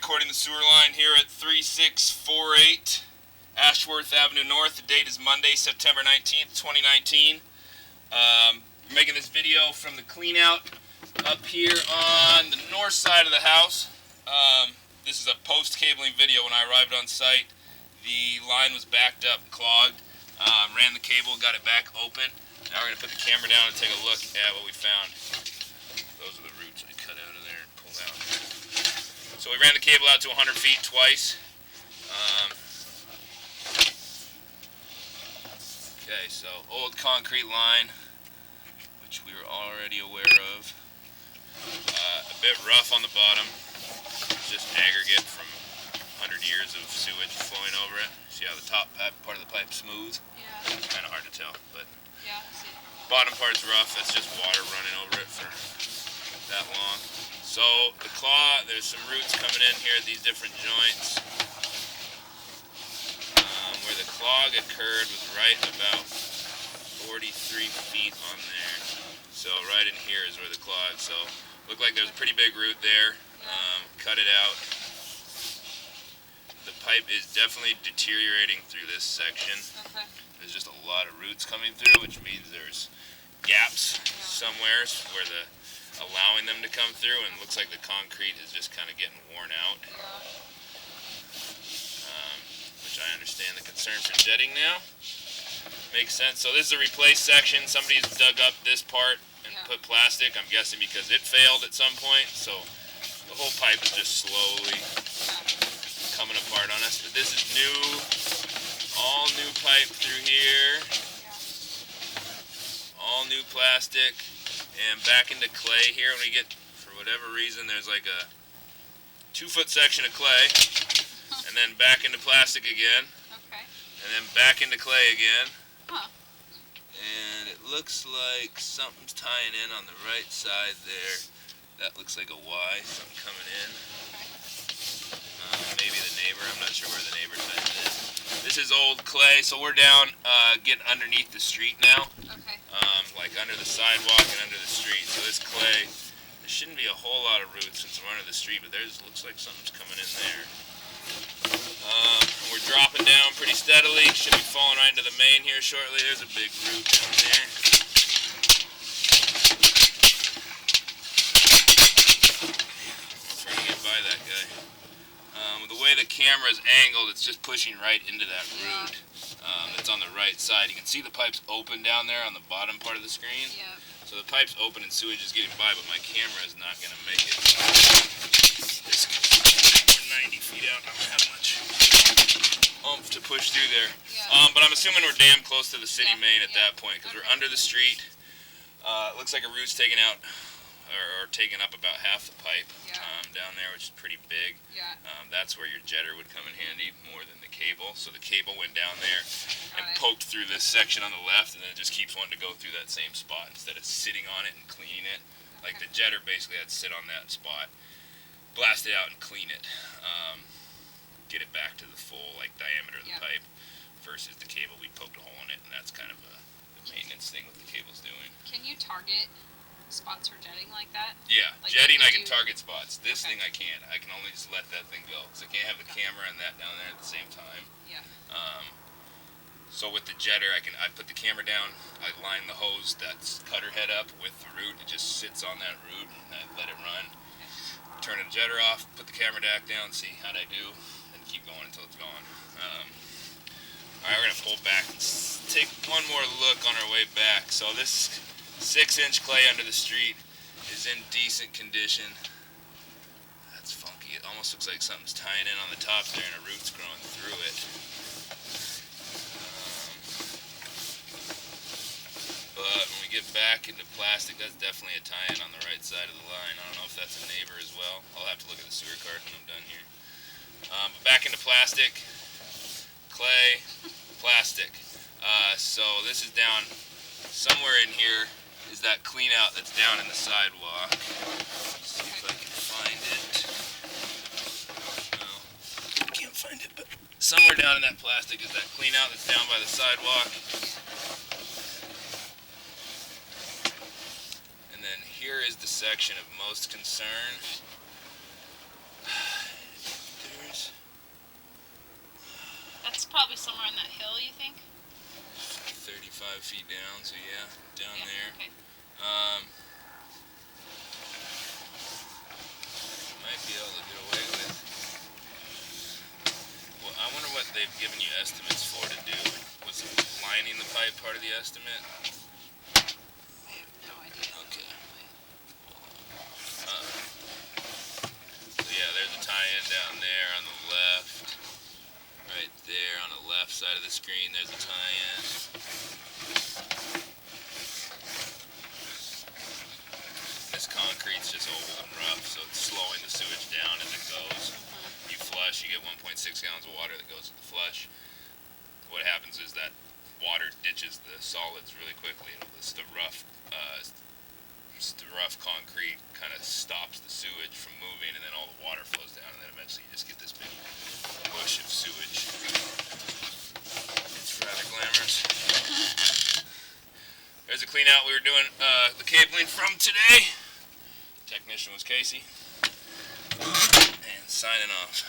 recording the sewer line here at 3648 Ashworth Avenue North. The date is Monday, September 19th, 2019. Making this video from the clean out up here on the north side of the house. This is a post cabling video. When I arrived on site, the line was backed up, clogged. Ran the cable, got it back open. Now we're going to put the camera down and take a look at what we found. Those are the roots I cut out of there and pulled out. So we ran the cable out to 100 feet twice. Okay, so old concrete line, which we were already aware of. A bit rough on the bottom, just aggregate from 100 years of sewage flowing over it. See how the top part of the pipe's smooth? Yeah. Kind of hard to tell, but yeah, I see. Bottom part's rough. That's just water running over it for that long. So the claw, there's some roots coming in here at these different joints. Where the clog occurred was right about 43 feet on there. So right in here is where the clog. So looked like there's a pretty big root there. Cut it out. The pipe is definitely deteriorating through this section. Okay. There's just a lot of roots coming through, which means there's gaps somewhere where allowing them to come through, and it looks like the concrete is just kind of getting worn out. Which I understand the concern for jetting now. Makes sense. So this is a replaced section. Somebody's dug up this part and put plastic, I'm guessing because it failed at some point. So the whole pipe is just slowly coming apart on us. But this is new, all new pipe through here. All new plastic. And back into clay here. When we get, for whatever reason, there's like a 2-foot section of clay. And then back into plastic again. Okay. And then back into clay again. Huh. And it looks like something's tying in on the right side there. That looks like a Y, something coming in. Okay. Maybe the neighbor, I'm not sure where the neighbor tied it is. This is old clay, so we're down, getting underneath the street now. Okay. Like under the sidewalk and under the street. So this clay, there shouldn't be a whole lot of roots since we're under the street, but there's looks like something's coming in there. We're dropping down pretty steadily. Should be falling right into the main here shortly. There's a big root down there. I'm trying to get by that guy. The way the camera is angled, it's just pushing right into that root that's on the right side. You can see the pipe's open down there on the bottom part of the screen. Yep. So the pipe's open and sewage is getting by, but my camera is not going to make it. We're 90 feet out. I don't have much oomph to push through there. Yeah. But I'm assuming we're damn close to the city main at that point because we're under the street. It looks like a root's taken out or taken up about half the pipe down there, which is pretty big. Yeah. That's where your jetter would come in handy more than the cable. So the cable went down there and poked through this section on the left, and then it just keeps wanting to go through that same spot instead of sitting on it and cleaning it. Like the jetter basically had to sit on that spot, blast it out and clean it, get it back to the full diameter of the pipe versus the cable. We poked a hole in it, and that's kind of the maintenance thing what the cable's doing. Can you target spots for jetting like that? Yeah, jetting I can target spots. This thing I can't. I can only just let that thing go because I can't have the camera and that down there at the same time. Yeah. So with the jetter, I put the camera down. I line the hose that's cutter head up with the root. It just sits on that root, and I let it run. Turn the jetter off. Put the camera back down. See how'd I do, and keep going until it's gone. All right, we're gonna pull back. Let's take one more look on our way back. So this 6-inch clay under the street is in decent condition. That's funky. It almost looks like something's tying in on the top there and a root's growing through it. But when we get back into plastic, that's definitely a tie-in on the right side of the line. I don't know if that's a neighbor as well. I'll have to look at the sewer card when I'm done here. But back into plastic, clay, plastic. So this is down somewhere in here. Is that clean out that's down in the sidewalk. Let's see if I can find it. No, I can't find it, but somewhere down in that plastic is that clean out that's down by the sidewalk. And then here is the section of most concern. 5 feet down, so yeah, down Yeah, there. okay. Might be able to get away with. Well, I wonder what they've given you estimates for to do. Was lining the pipe part of the estimate? I have no idea. Okay. So yeah, there's a tie-in down there on the left. Right there on the left side of the screen, there's a tie-in. This concrete's just old and rough, so it's slowing the sewage down as it goes. You flush, you get 1.6 gallons of water that goes to the flush. What happens is that water ditches the solids really quickly. It's the rough concrete kind of stops the sewage from moving, and then all the water flows down, and then eventually you just get this big bush of sewage. It's rather glamorous. There's a clean out we were doing the cabling from today. Technician was Casey. And signing off.